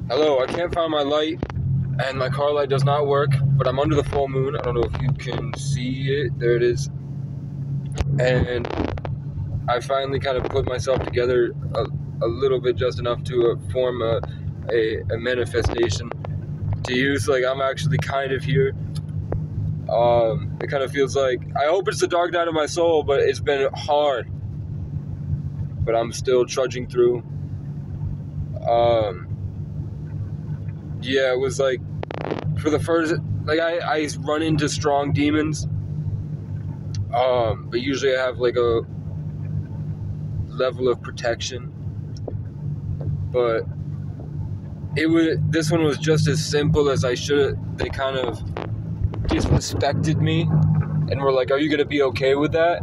Hello, I can't find my light, and my car light does not work, but I'm under the full moon. I don't know if you can see it. There it is. And I finally kind of put myself together a little bit, just enough to form a manifestation to use. Like, I'm actually kind of here. It kind of feels like, I hope it's the dark night of my soul, but it's been hard. But I'm still trudging through. Yeah, it was like, for the first, like, I run into strong demons, but usually I have like a level of protection, but this one was just as simple as they kind of disrespected me, and were like, are you gonna be okay with that?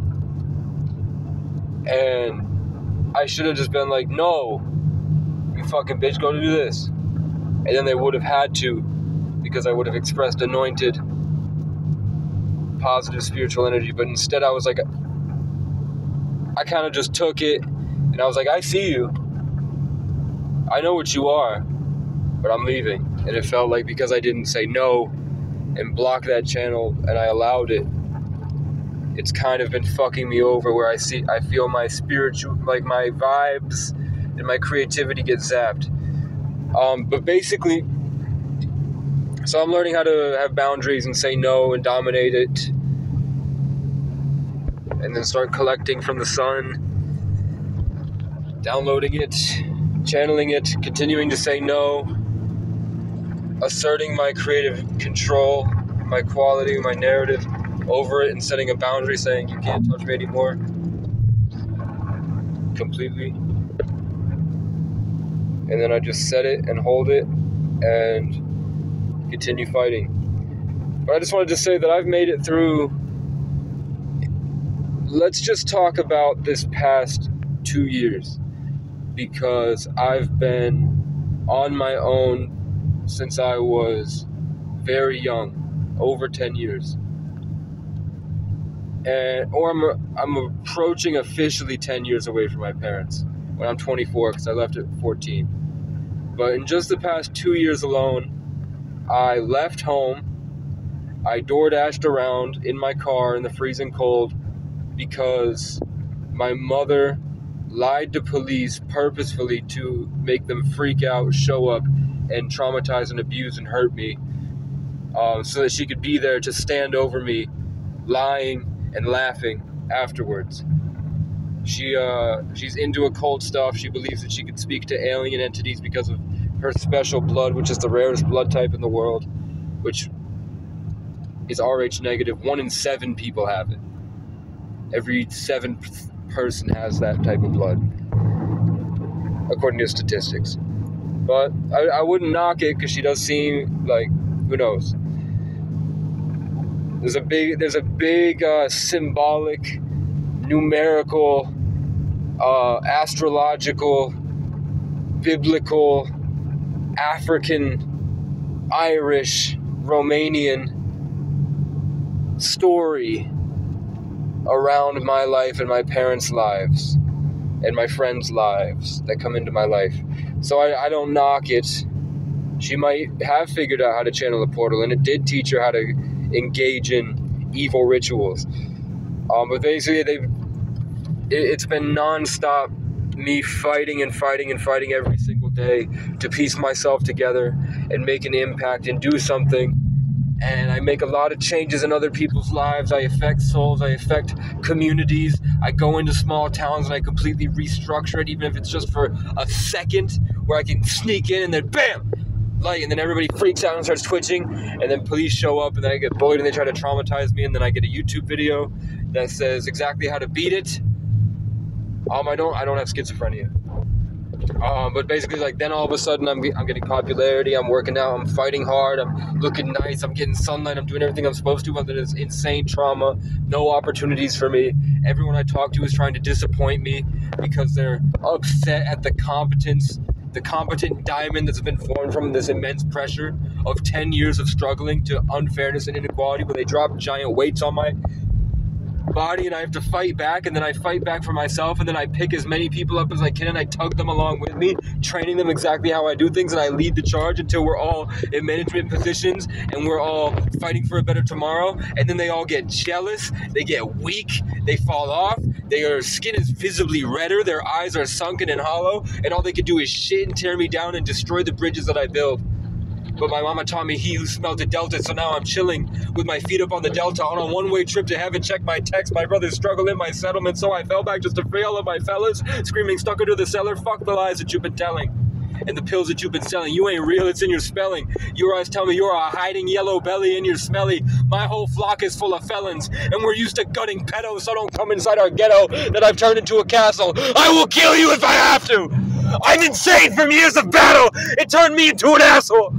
And I should have just been like, no, you fucking bitch, go to do this. And then they would have had to, because I would have expressed anointed, positive spiritual energy. But instead I was like, I kind of just took it, and I was like, I see you. I know what you are, but I'm leaving. And it felt like, because I didn't say no and block that channel, and I allowed it, it's kind of been fucking me over, where I feel my spiritual, like my vibes and my creativity get zapped. But basically, so I'm learning how to have boundaries and say no and dominate it, and then start collecting from the sun, downloading it, channeling it, continuing to say no, asserting my creative control, my quality, my narrative over it, and setting a boundary saying you can't touch me anymore completely. And then I just set it and hold it and continue fighting. But I just wanted to say that I've made it through. Let's just talk about this past 2 years, because I've been on my own since I was very young, over 10 years. I'm approaching officially 10 years away from my parents when I'm 24, because I left at 14. But in just the past 2 years alone, I left home. I door-dashed around in my car in the freezing cold because my mother lied to police purposefully to make them freak out, show up, and traumatize and abuse and hurt me, so that she could be there to stand over me, lying and laughing afterwards. She's into occult stuff. She believes that she could speak to alien entities because of her special blood, which is the rarest blood type in the world, which is Rh negative. 1 in 7 people have it. Every 7th person has that type of blood, according to statistics. But I wouldn't knock it, because she does seem like, who knows? There's a big symbolic, numerical, astrological, biblical, African, Irish, Romanian story around my life and my parents' lives and my friends' lives that come into my life. So I don't knock it. She might have figured out how to channel a portal, and it did teach her how to engage in evil rituals. But basically, it's been nonstop me fighting and fighting and fighting every single day to piece myself together and make an impact and do something. And I make a lot of changes in other people's lives. I affect souls. I affect communities. I go into small towns and I completely restructure it, even if it's just for a second, where I can sneak in and then bam, light, and then everybody freaks out and starts twitching, and then police show up, and then I get bullied and they try to traumatize me, and then I get a YouTube video that says exactly how to beat it. I don't have schizophrenia. But basically, like, then all of a sudden I'm getting popularity, I'm working out, I'm fighting hard, I'm looking nice, I'm getting sunlight, I'm doing everything I'm supposed to, but then it's insane trauma, no opportunities for me. Everyone I talk to is trying to disappoint me because they're upset at the competent diamond that's been formed from this immense pressure of 10 years of struggling to unfairness and inequality, where they drop giant weights on my body, and I have to fight back, and then I fight back for myself, and then I pick as many people up as I can, and I tug them along with me, training them exactly how I do things, and I lead the charge until we're all in management positions, and we're all fighting for a better tomorrow, and then they all get jealous, they get weak, they fall off, their skin is visibly redder, their eyes are sunken and hollow, and all they can do is shit and tear me down and destroy the bridges that I build. But my mama taught me he who smelt a delta, so now I'm chilling with my feet up on the delta on a one-way trip to heaven. Check my text, my brother's struggle in my settlement, so I fell back just to free all of my fellas, screaming stuck into the cellar, fuck the lies that you've been telling. And the pills that you've been selling, you ain't real, it's in your spelling. Your eyes tell me you're a hiding yellow belly and you're smelly. My whole flock is full of felons, and we're used to gutting pedos, so don't come inside our ghetto that I've turned into a castle. I will kill you if I have to! I'm insane from years of battle! It turned me into an asshole!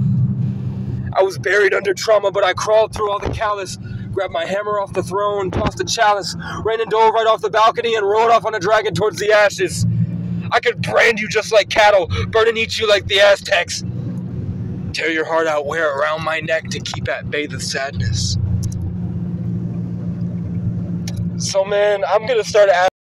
I was buried under trauma, but I crawled through all the callous, grabbed my hammer off the throne, tossed the chalice, ran and dove right off the balcony, and rode off on a dragon towards the ashes. I could brand you just like cattle, burn and eat you like the Aztecs. Tear your heart out, wear it around my neck to keep at bay the sadness. So man, I'm gonna start